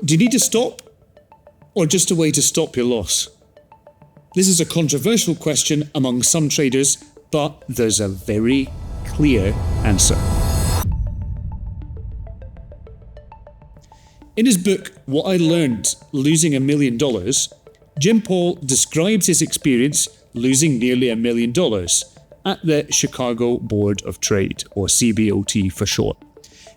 do you need a stop or just a way to stop your loss? This is a controversial question among some traders, but there's a very clear answer. In his book, What I Learned Losing $1 Million, Jim Paul describes his experience losing nearly $1 million at the Chicago Board of Trade, or CBOT for short.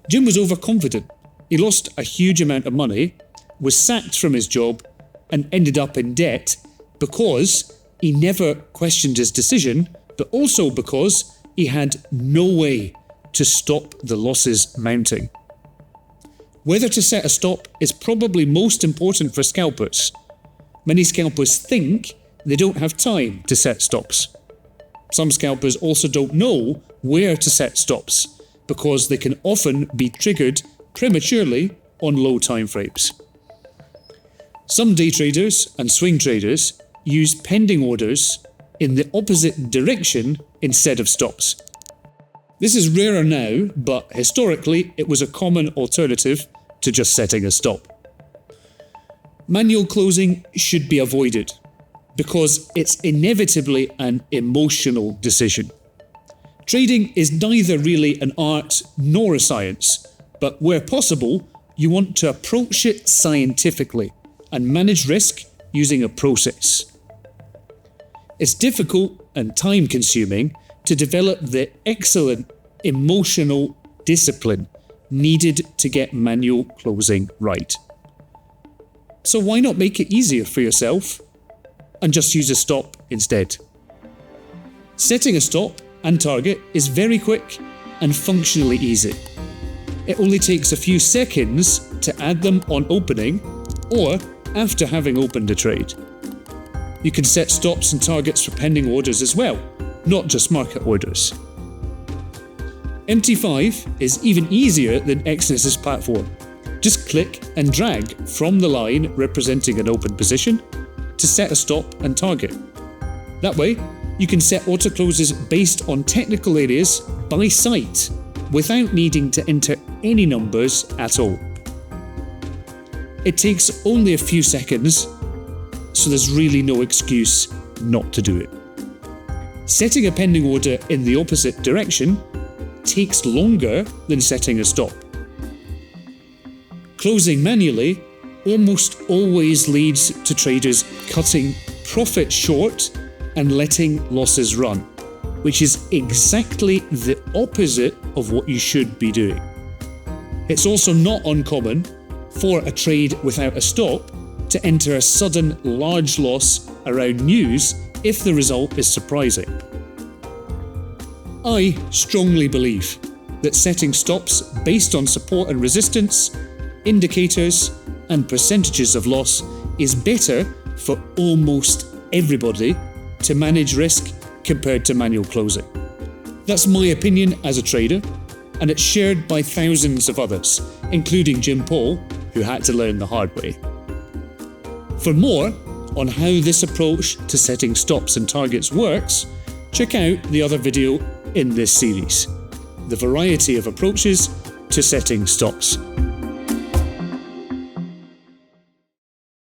Jim was overconfident. He lost a huge amount of money, was sacked from his job, and ended up in debt because he never questioned his decision, but also because he had no way to stop the losses mounting. Whether to set a stop is probably most important for scalpers. Many scalpers think they don't have time to set stops. Some scalpers also don't know where to set stops because they can often be triggered prematurely on low time frames. Some day traders and swing traders use pending orders in the opposite direction instead of stops. This is rarer now, but historically it was a common alternative to just setting a stop. Manual closing should be avoided because it's inevitably an emotional decision. Trading is neither really an art nor a science, but where possible, you want to approach it scientifically and manage risk using a process. It's difficult and time-consuming to develop the excellent emotional discipline needed to get manual closing right. So why not make it easier for yourself and just use a stop instead? Setting a stop and target is very quick and functionally easy. It only takes a few seconds to add them on opening or after having opened a trade. You can set stops and targets for pending orders as well, not just market orders. MT5 is even easier than Exness's platform. Just click and drag from the line representing an open position to set a stop and target. That way, you can set auto closes based on technical areas by sight without needing to enter any numbers at all. It takes only a few seconds, so there's really no excuse not to do it. Setting a pending order in the opposite direction takes longer than setting a stop. Closing manually almost always leads to traders cutting profit short and letting losses run, which is exactly the opposite of what you should be doing. It's also not uncommon for a trade without a stop to enter a sudden large loss around news if the result is surprising. I strongly believe that setting stops based on support and resistance, indicators, and percentages of loss is better for almost everybody to manage risk compared to manual closing. That's my opinion as a trader, and it's shared by thousands of others, including Jim Paul, who had to learn the hard way. For more on how this approach to setting stops and targets works, check out the other video in this series, The Variety of Approaches to Setting Stops.